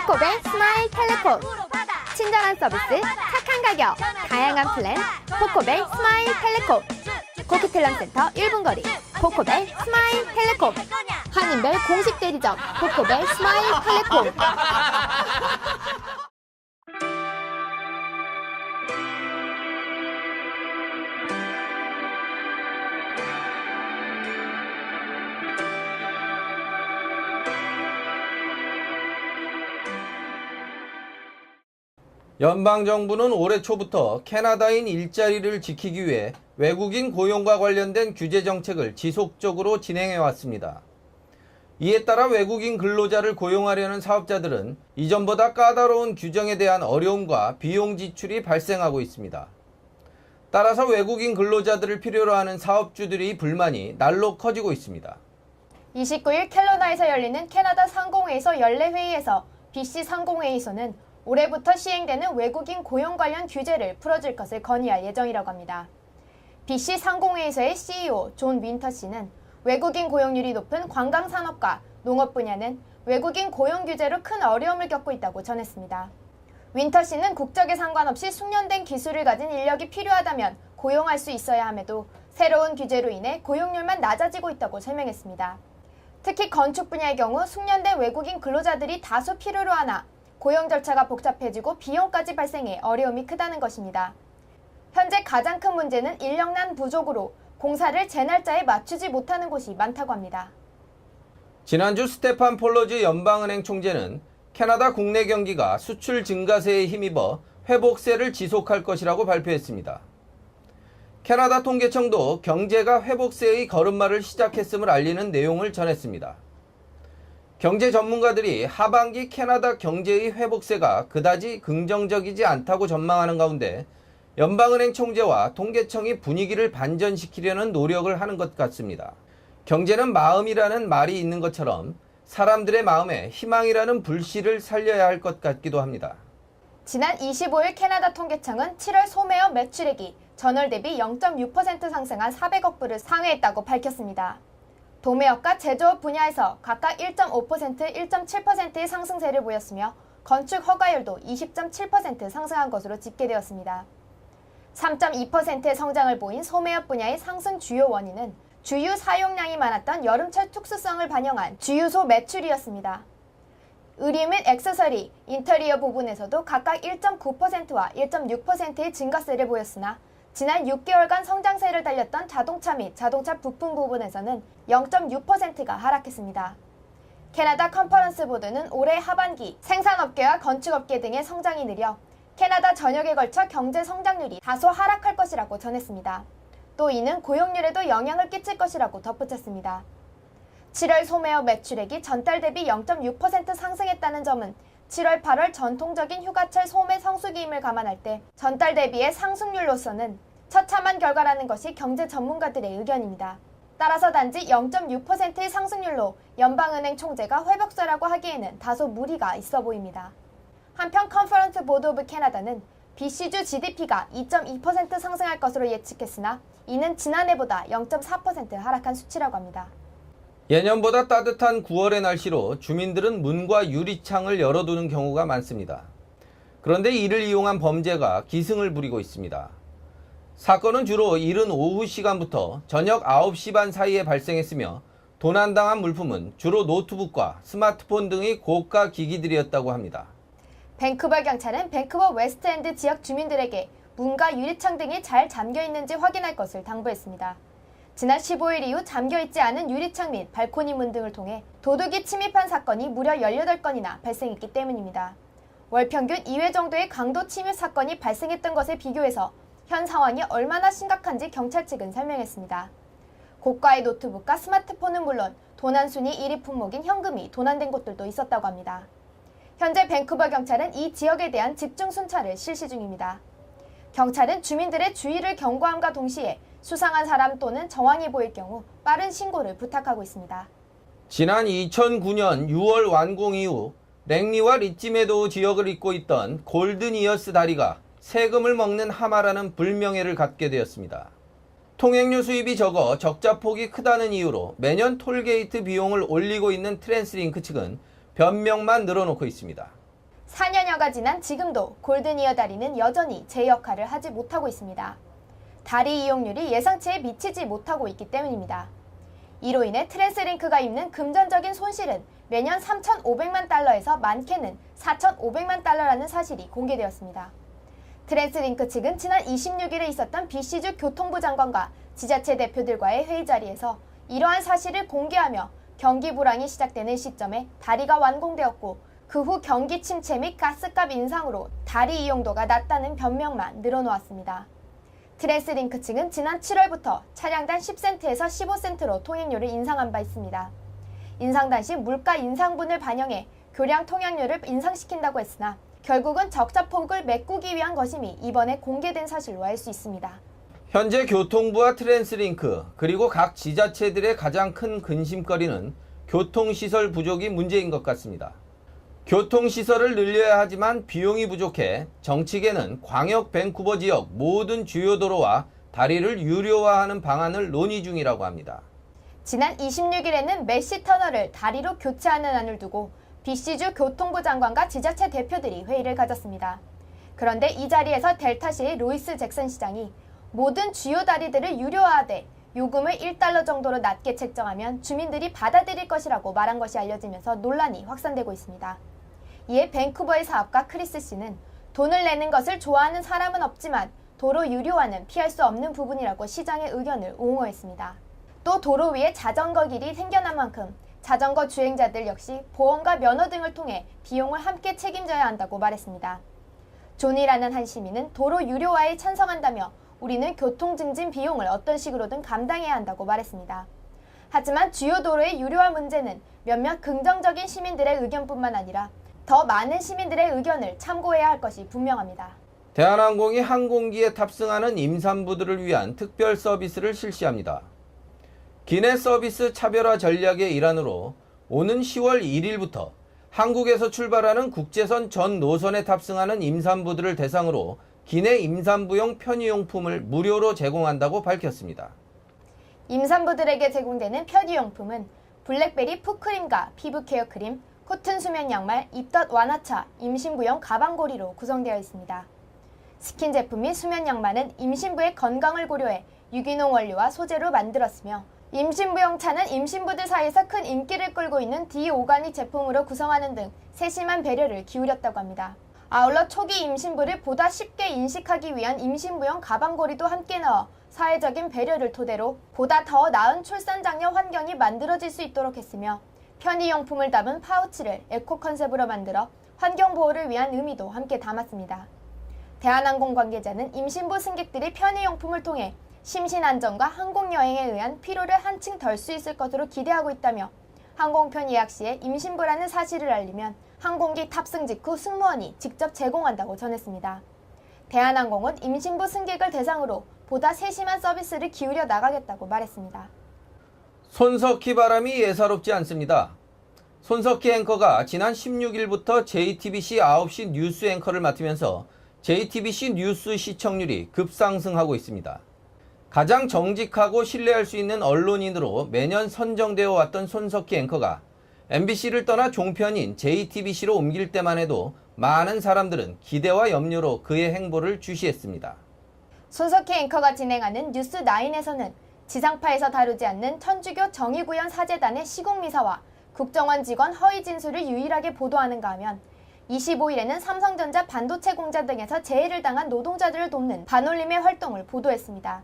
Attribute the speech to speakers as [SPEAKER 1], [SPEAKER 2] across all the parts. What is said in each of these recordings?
[SPEAKER 1] 코코벨 스마일 텔레콤. 친절한 서비스, 착한 가격, 다양한 플랜, 코코벨 스마일 텔레콤. 코크텔란센터 1분 거리, 코코벨 스마일 텔레콤. 한인별 공식 대리점, 코코벨 스마일 텔레콤.
[SPEAKER 2] 연방정부는 올해 초부터 캐나다인 일자리를 지키기 위해 외국인 고용과 관련된 규제 정책을 지속적으로 진행해 왔습니다. 이에 따라 외국인 근로자를 고용하려는 사업자들은 이전보다 까다로운 규정에 대한 어려움과 비용 지출이 발생하고 있습니다. 따라서 외국인 근로자들을 필요로 하는 사업주들의 불만이 날로 커지고 있습니다.
[SPEAKER 3] 29일 켈로나에서 열리는 캐나다 상공회의소 연례회의에서 BC 상공회의소는 올해부터 시행되는 외국인 고용 관련 규제를 풀어줄 것을 건의할 예정이라고 합니다. BC 상공회의소의 CEO 존 윈터 씨는 외국인 고용률이 높은 관광산업과 농업 분야는 외국인 고용 규제로 큰 어려움을 겪고 있다고 전했습니다. 윈터 씨는 국적에 상관없이 숙련된 기술을 가진 인력이 필요하다면 고용할 수 있어야 함에도 새로운 규제로 인해 고용률만 낮아지고 있다고 설명했습니다. 특히 건축 분야의 경우 숙련된 외국인 근로자들이 다수 필요로 하나 고용 절차가 복잡해지고 비용까지 발생해 어려움이 크다는 것입니다. 현재 가장 큰 문제는 인력난 부족으로 공사를 제 날짜에 맞추지 못하는 곳이 많다고 합니다.
[SPEAKER 2] 지난주 스테판 폴러즈 연방은행 총재는 캐나다 국내 경기가 수출 증가세에 힘입어 회복세를 지속할 것이라고 발표했습니다. 캐나다 통계청도 경제가 회복세의 걸음마를 시작했음을 알리는 내용을 전했습니다. 경제 전문가들이 하반기 캐나다 경제의 회복세가 그다지 긍정적이지 않다고 전망하는 가운데 연방은행 총재와 통계청이 분위기를 반전시키려는 노력을 하는 것 같습니다. 경제는 마음이라는 말이 있는 것처럼 사람들의 마음에 희망이라는 불씨를 살려야 할 것 같기도 합니다.
[SPEAKER 3] 지난 25일 캐나다 통계청은 7월 소매업 매출액이 전월 대비 0.6% 상승한 400억 불을 상회했다고 밝혔습니다. 도매업과 제조업 분야에서 각각 1.5%, 1.7%의 상승세를 보였으며 건축 허가율도 20.7% 상승한 것으로 집계되었습니다. 3.2%의 성장을 보인 소매업 분야의 상승 주요 원인은 주유 사용량이 많았던 여름철 특수성을 반영한 주유소 매출이었습니다. 의류 및 액세서리, 인테리어 부분에서도 각각 1.9%와 1.6%의 증가세를 보였으나 지난 6개월간 성장세를 달렸던 자동차 및 자동차 부품 부분에서는 0.6%가 하락했습니다. 캐나다 컨퍼런스 보드는 올해 하반기 생산업계와 건축업계 등의 성장이 느려 캐나다 전역에 걸쳐 경제 성장률이 다소 하락할 것이라고 전했습니다. 또 이는 고용률에도 영향을 끼칠 것이라고 덧붙였습니다. 7월 소매업 매출액이 전달 대비 0.6% 상승했다는 점은 7월, 8월 전통적인 휴가철 소매 성수기임을 감안할 때 전달 대비의 상승률로서는 처참한 결과라는 것이 경제 전문가들의 의견입니다. 따라서 단지 0.6%의 상승률로 연방은행 총재가 회복세라고 하기에는 다소 무리가 있어 보입니다. 한편 컨퍼런스 보드 오브 캐나다는 BC주 GDP가 2.2% 상승할 것으로 예측했으나 이는 지난해보다 0.4% 하락한 수치라고 합니다.
[SPEAKER 2] 예년보다 따뜻한 9월의 날씨로 주민들은 문과 유리창을 열어두는 경우가 많습니다. 그런데 이를 이용한 범죄가 기승을 부리고 있습니다. 사건은 주로 이른 오후 시간부터 저녁 9시 반 사이에 발생했으며 도난당한 물품은 주로 노트북과 스마트폰 등의 고가 기기들이었다고 합니다.
[SPEAKER 3] 밴쿠버 경찰은 밴쿠버 웨스트엔드 지역 주민들에게 문과 유리창 등이 잘 잠겨 있는지 확인할 것을 당부했습니다. 지난 15일 이후 잠겨있지 않은 유리창 및 발코니 문 등을 통해 도둑이 침입한 사건이 무려 18건이나 발생했기 때문입니다. 월 평균 2회 정도의 강도 침입 사건이 발생했던 것에 비교해서 현 상황이 얼마나 심각한지 경찰 측은 설명했습니다. 고가의 노트북과 스마트폰은 물론 도난 순위 1위 품목인 현금이 도난된 곳들도 있었다고 합니다. 현재 밴쿠버 경찰은 이 지역에 대한 집중 순찰을 실시 중입니다. 경찰은 주민들의 주의를 경고함과 동시에 수상한 사람 또는 정황이 보일 경우 빠른 신고를 부탁하고 있습니다.
[SPEAKER 2] 지난 2009년 6월 완공 이후 랭리와 리치메도우 지역을 잇고 있던 골든이어스 다리가 세금을 먹는 하마라는 불명예를 갖게 되었습니다. 통행료 수입이 적어 적자폭이 크다는 이유로 매년 톨게이트 비용을 올리고 있는 트랜스링크 측은 변명만 늘어놓고 있습니다.
[SPEAKER 3] 4년여가 지난 지금도 골든이어 다리는 여전히 제 역할을 하지 못하고 있습니다. 다리 이용률이 예상치에 미치지 못하고 있기 때문입니다. 이로 인해 트랜스링크가 입는 금전적인 손실은 매년 3,500만 달러에서 많게는 4,500만 달러라는 사실이 공개되었습니다. 트랜스링크 측은 지난 26일에 있었던 BC주 교통부 장관과 지자체 대표들과의 회의 자리에서 이러한 사실을 공개하며 경기 불황이 시작되는 시점에 다리가 완공되었고 그 후 경기 침체 및 가스값 인상으로 다리 이용도가 낮다는 변명만 늘어놓았습니다. 트랜스링크 측은 지난 7월부터 차량당 10센트에서 15센트로 통행료를 인상한 바 있습니다. 인상 당시 물가 인상분을 반영해 교량 통행료를 인상시킨다고 했으나 결국은 적자폭을 메꾸기 위한 것임이 이번에 공개된 사실로 알 수 있습니다.
[SPEAKER 2] 현재 교통부와 트랜스링크 그리고 각 지자체들의 가장 큰 근심거리는 교통시설 부족이 문제인 것 같습니다. 교통시설을 늘려야 하지만 비용이 부족해 정치계는 광역 밴쿠버 지역 모든 주요 도로와 다리를 유료화하는 방안을 논의 중이라고 합니다.
[SPEAKER 3] 지난 26일에는 메시 터널을 다리로 교체하는 안을 두고 BC주 교통부 장관과 지자체 대표들이 회의를 가졌습니다. 그런데 이 자리에서 델타시의 로이스 잭슨 시장이 모든 주요 다리들을 유료화하되 요금을 1달러 정도로 낮게 책정하면 주민들이 받아들일 것이라고 말한 것이 알려지면서 논란이 확산되고 있습니다. 이에 밴쿠버의 사업가 크리스 씨는 돈을 내는 것을 좋아하는 사람은 없지만 도로 유료화는 피할 수 없는 부분이라고 시장의 의견을 옹호했습니다. 또 도로 위에 자전거 길이 생겨난 만큼 자전거 주행자들 역시 보험과 면허 등을 통해 비용을 함께 책임져야 한다고 말했습니다. 존이라는 한 시민은 도로 유료화에 찬성한다며 우리는 교통 증진 비용을 어떤 식으로든 감당해야 한다고 말했습니다. 하지만 주요 도로의 유료화 문제는 몇몇 긍정적인 시민들의 의견뿐만 아니라 더 많은 시민들의 의견을 참고해야 할 것이 분명합니다.
[SPEAKER 2] 대한항공이 항공기에 탑승하는 임산부들을 위한 특별 서비스를 실시합니다. 기내 서비스 차별화 전략의 일환으로 오는 10월 1일부터 한국에서 출발하는 국제선 전 노선에 탑승하는 임산부들을 대상으로 기내 임산부용 편의용품을 무료로 제공한다고 밝혔습니다.
[SPEAKER 3] 임산부들에게 제공되는 편의용품은 블랙베리 풋크림과 피부 케어 크림, 코튼 수면 양말, 입덧 완화차, 임신부용 가방고리로 구성되어 있습니다. 스킨 제품 및 수면 양말은 임신부의 건강을 고려해 유기농 원료와 소재로 만들었으며 임신부용 차는 임신부들 사이에서 큰 인기를 끌고 있는 디오가닉 제품으로 구성하는 등 세심한 배려를 기울였다고 합니다. 아울러 초기 임신부를 보다 쉽게 인식하기 위한 임신부용 가방고리도 함께 넣어 사회적인 배려를 토대로 보다 더 나은 출산 장려 환경이 만들어질 수 있도록 했으며 편의용품을 담은 파우치를 에코 컨셉으로 만들어 환경보호를 위한 의미도 함께 담았습니다. 대한항공 관계자는 임신부 승객들이 편의용품을 통해 심신 안정과 항공여행에 의한 피로를 한층 덜 수 있을 것으로 기대하고 있다며 항공편 예약 시에 임신부라는 사실을 알리면 항공기 탑승 직후 승무원이 직접 제공한다고 전했습니다. 대한항공은 임신부 승객을 대상으로 보다 세심한 서비스를 기울여 나가겠다고 말했습니다.
[SPEAKER 2] 손석희 바람이 예사롭지 않습니다. 손석희 앵커가 지난 16일부터 JTBC 9시 뉴스 앵커를 맡으면서 JTBC 뉴스 시청률이 급상승하고 있습니다. 가장 정직하고 신뢰할 수 있는 언론인으로 매년 선정되어 왔던 손석희 앵커가 MBC를 떠나 종편인 JTBC로 옮길 때만 해도 많은 사람들은 기대와 염려로 그의 행보를 주시했습니다.
[SPEAKER 3] 손석희 앵커가 진행하는 뉴스9에서는 지상파에서 다루지 않는 천주교 정의구현 사제단의 시국미사와 국정원 직원 허위 진술을 유일하게 보도하는가 하면 25일에는 삼성전자 반도체 공장 등에서 재해를 당한 노동자들을 돕는 반올림의 활동을 보도했습니다.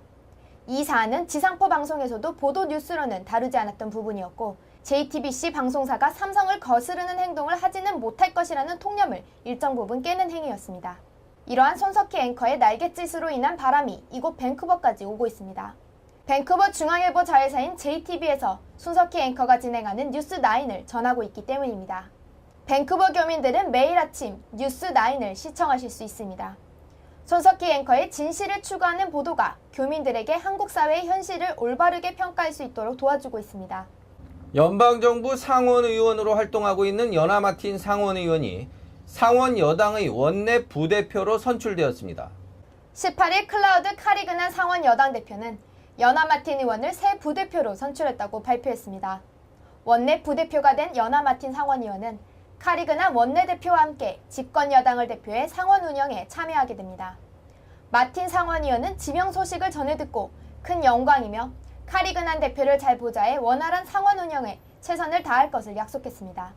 [SPEAKER 3] 이 사안은 지상파 방송에서도 보도 뉴스로는 다루지 않았던 부분이었고 JTBC 방송사가 삼성을 거스르는 행동을 하지는 못할 것이라는 통념을 일정 부분 깨는 행위였습니다. 이러한 손석희 앵커의 날갯짓으로 인한 바람이 이곳 밴쿠버까지 오고 있습니다. 밴쿠버 중앙일보 자회사인 JTB에서 손석희 앵커가 진행하는 뉴스9을 전하고 있기 때문입니다. 밴쿠버 교민들은 매일 아침 뉴스9을 시청하실 수 있습니다. 손석희 앵커의 진실을 추구하는 보도가 교민들에게 한국 사회의 현실을 올바르게 평가할 수 있도록 도와주고 있습니다.
[SPEAKER 2] 연방정부 상원의원으로 활동하고 있는 연아 마틴 상원의원이 상원 여당의 원내 부대표로 선출되었습니다.
[SPEAKER 3] 18일 클라우드 카리그난 상원 여당 대표는 연아 마틴 의원을 새 부대표로 선출했다고 발표했습니다. 원내 부대표가 된 연아 마틴 상원 의원은 카리그나 원내대표와 함께 집권 여당을 대표해 상원 운영에 참여하게 됩니다. 마틴 상원의원은 지명 소식을 전해 듣고 큰 영광이며 카리그난 대표를 잘 보좌해 원활한 상원 운영에 최선을 다할 것을 약속했습니다.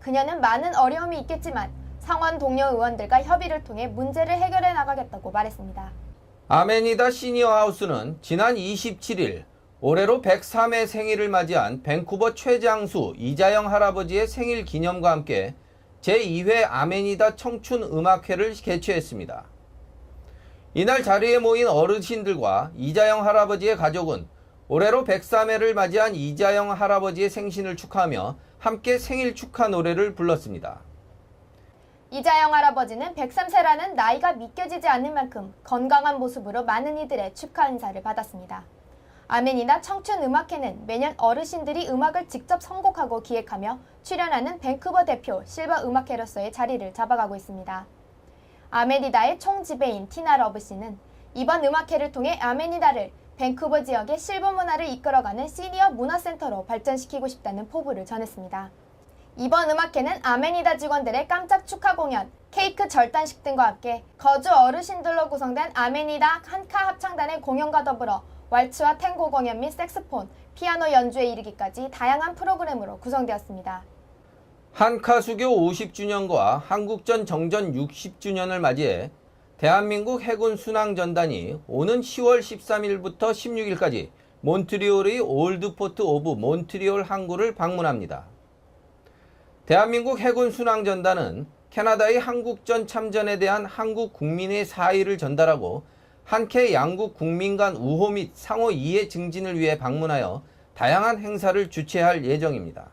[SPEAKER 3] 그녀는 많은 어려움이 있겠지만 상원 동료 의원들과 협의를 통해 문제를 해결해 나가겠다고 말했습니다.
[SPEAKER 2] 아메니다 시니어 하우스는 지난 27일 올해로 103회 생일을 맞이한 밴쿠버 최장수 이자영 할아버지의 생일 기념과 함께 제2회 아메니다 청춘 음악회를 개최했습니다. 이날 자리에 모인 어르신들과 이자영 할아버지의 가족은 올해로 103회를 맞이한 이자영 할아버지의 생신을 축하하며 함께 생일 축하 노래를 불렀습니다.
[SPEAKER 3] 이자영 할아버지는 103세라는 나이가 믿겨지지 않을 만큼 건강한 모습으로 많은 이들의 축하 인사를 받았습니다. 아메니다 청춘 음악회는 매년 어르신들이 음악을 직접 선곡하고 기획하며 출연하는 밴쿠버 대표 실버 음악회로서의 자리를 잡아가고 있습니다. 아메니다의 총지배인 티나 러브 씨는 이번 음악회를 통해 아메니다를 밴쿠버 지역의 실버 문화를 이끌어가는 시니어 문화센터로 발전시키고 싶다는 포부를 전했습니다. 이번 음악회는 아메니다 직원들의 깜짝 축하 공연, 케이크 절단식 등과 함께 거주 어르신들로 구성된 아메니다 한카 합창단의 공연과 더불어 왈츠와 탱고 공연 및 색스폰, 피아노 연주에 이르기까지 다양한 프로그램으로 구성되었습니다.
[SPEAKER 2] 한카 수교 50주년과 한국전 정전 60주년을 맞이해 대한민국 해군 순항전단이 오는 10월 13일부터 16일까지 몬트리올의 올드포트 오브 몬트리올 항구를 방문합니다. 대한민국 해군 순항전단은 캐나다의 한국전 참전에 대한 한국 국민의 사의를 전달하고 한캐 양국 국민 간 우호 및 상호 이해 증진을 위해 방문하여 다양한 행사를 주최할 예정입니다.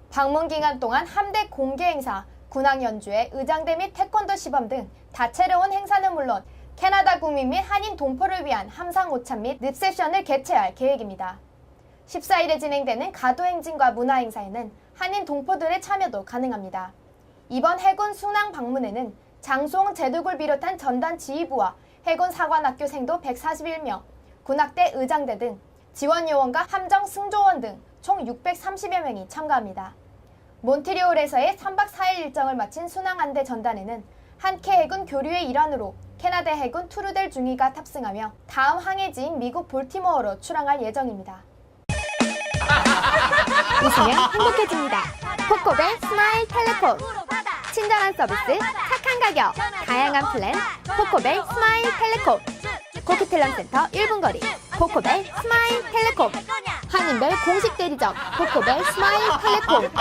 [SPEAKER 3] 방문 기간 동안 함대 공개 행사, 군항 연주회, 의장대 및 태권도 시범 등 다채로운 행사는 물론 캐나다 국민 및 한인 동포를 위한 함상 오찬 및 립세션을 개최할 계획입니다. 14일에 진행되는 가도행진과 문화행사에는 한인 동포들의 참여도 가능합니다. 이번 해군 순항 방문에는 장송 제독을 비롯한 전단 지휘부와 해군 사관학교 생도 141명, 군악대 의장대 등 지원 요원과 함정 승조원 등 총 630여 명이 참가합니다. 몬트리올에서의 3박 4일 일정을 마친 순항함대 전단에는 한캐 해군 교류의 일환으로 캐나다 해군 투르델 중위가 탑승하며 다음 항해지인 미국 볼티모어로 출항할 예정입니다.
[SPEAKER 1] 웃으면 행복해집니다. 코코벨 스마일 텔레폰. 친절한 서비스, 착한 가격, 다양한 플랜, 코코벨 스마일 텔레콤. 코키텔럼 센터 1분 거리, 코코벨 스마일 텔레콤. 한인별 공식 대리점, 코코벨 스마일 텔레콤.